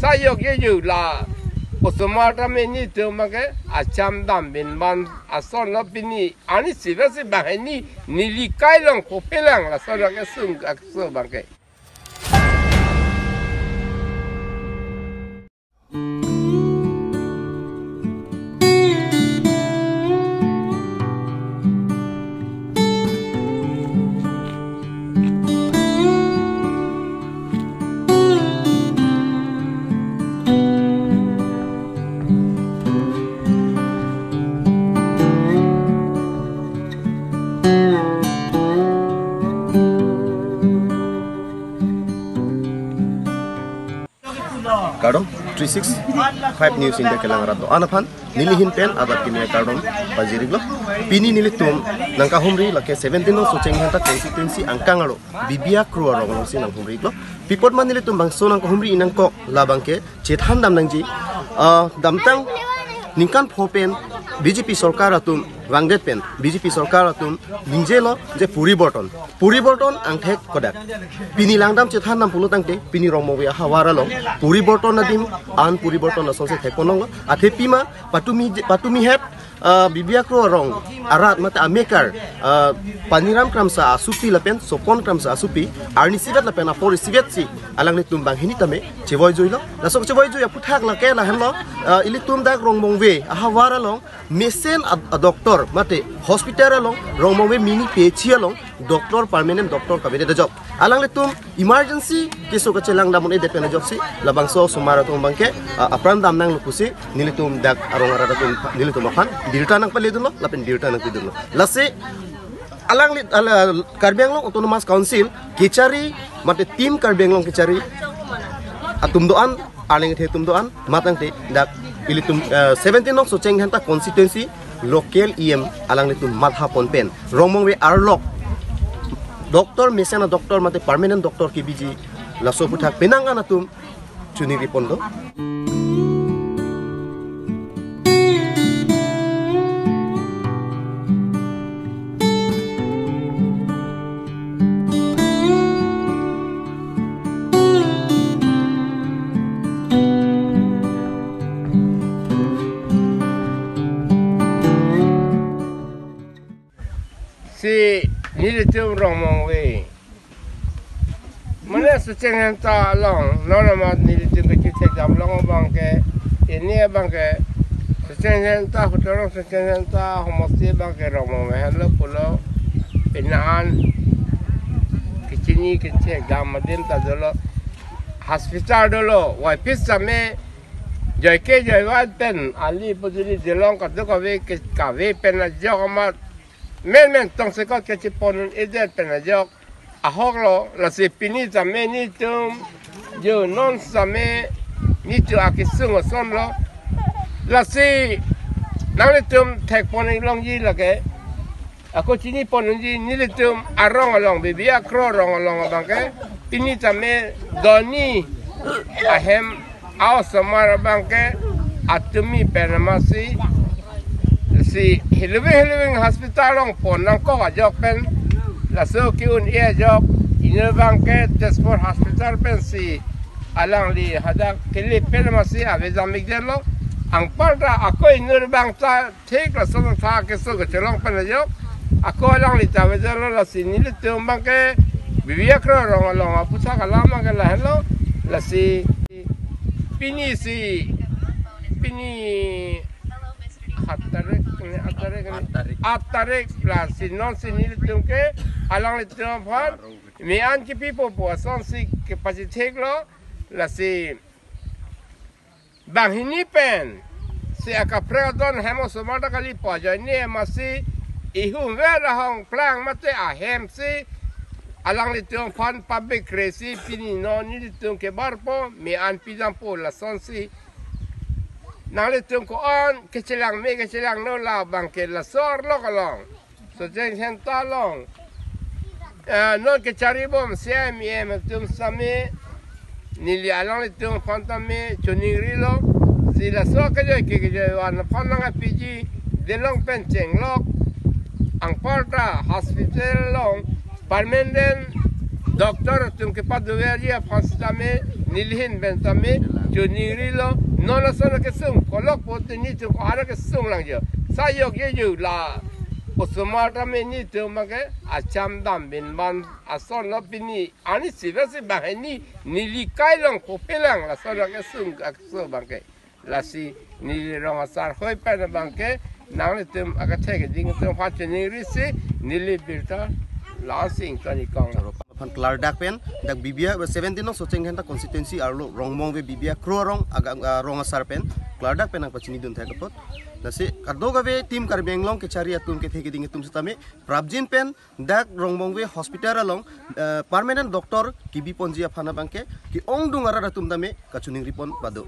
sayok ye la osomata me ni tu make acham dam bin ban ason lo bini ani sivasi bahani nili kailong popelang la sora ke sung akso bangke Kardom 365 news in the Kalangarato Anapan Nilihin pen adat kini kardom pajiriglo pini nilitum nangka humri lake 17 no suceng hanta constituency angkangaro bibia crew ro si nang humri glo pipot man nilitum bangso nangka humri inang kok labangke chethan dam nangji damtang ningkan phopen BJP सरकार तुम वांगदेत pen BJP सरकार तुम निजेलो जे पुरिबर्तन आंथेक कदाक पिनी लांगदाम चेथान नाम पुलो तांते पिनी रमोबे हावारालो पुरिबर्तन नदिम आन पुरिबर्तन असंसे थेकोनंग आथेपिमा पाटुमी हेप बिबियाक्रो रong arat mata amekar paniram kramsa asupi lapen sopon kramsa asupi arni sigat lapen apori sigat si alang litum bang hini tame cheboy joilo lasok cheboy joya puthak lake la henlo ilitum dak rong mongwe ahawara long mesen a doctor mate hospital long rong mongwe mini pechi long doctor permanent doctor kabede job alang litum emergency keso kacelang damun e depena job si labangso sumara tum bangke apran damnang lukusi nilitum dak arong aradatum nilitum akan dirta nang paledulo lapen dirta nang pidulo lase alang lit Karbianglong Autonomous Council kecari mate tim Karbianglong kecari atumdoan aling the tumdoan matang te dak ilitum 17 nok soceng hanta constituency local em alang litum matha ponpen romongwe arlok doktor mesena doktor mate permanent doktor kibiji laso puthak penangan atum chuni ripondo si nilitum romongwe mana seceng ta long normal nilitum ke cek jam long bangke ini bangke seceng ta hotel seceng ta homosi bangke romongwe hello pulo penan kecini kecek jam madin ta dolo hospital dolo wipis same jaike jawat pen ali pujuri jelong kawe pen joma men tong se ko ke ponun edet penajok ahok lo la se pini zame ni tum yo non zame ni tu akisung son lo la se nang tum tek ponin long yi la ke ako chini ponun ji ni tum arong along bibia kro rong along bangke pini zame doni ahem aw samar bangke atumi penamasi si hilwing hospital long pon nang ko ajok pen la so ki un e ajok ine bangke tesfor hospital pen si alang li hada kili pen masi ave zamik delo ang parda ako ine bang ta thik la so tha ke so ke chelong pen ajok ako alang li ta ve delo la si ni le tum bangke bibia kro rong long apusa kala ma ke la hello la si pini Atarik plus sinon sinilitum ke alang litum phan mi an ki pipo po son si capacity lo la si bang hini pen si akapredon hemo somata kali po jani masi ihum vera hong plang mate a hem si alang litum phan public crazy pini no nilitum ke barpo mi an pidampo la son si nang litum ko on kecelang no la bangke la sor lo kalong so jeng hen ta long non ke cari bom siam em tum same nili alang litum fantame chuningri lo si la so ke wan phananga piji de long pen cheng lok ang porta hospital long permanent doctor tum ke paduveria fastame nilihin ben tami juniri lo nona sana ke sung kolok pote ni tu ko ara ke sung lang jo sayok ye ju la Osama tami ni tu make acham dam bin ban ason lo bini ani sivasi bahani nili kai long ko pelang la sana ke sung akso bangke la si nili rong asar hoi pa na bangke nang le tum akathe ke ding tum fa juniri si nili birta la sing kani kong Pan kelar dak pen dak bibia 17 no soceng henta constituency arlo rongmong ve bibia kro rong aga rong asar pen kelar dak pen ang pachini dun thai kapot nasi kardoga ve tim kar benglong ke chari atum ke theke ding tum sutame prabjin pen dak rongmong ve hospital along permanent doctor kibi ponjia phana bangke ki ong dung ara tum dame kachuning ripon bado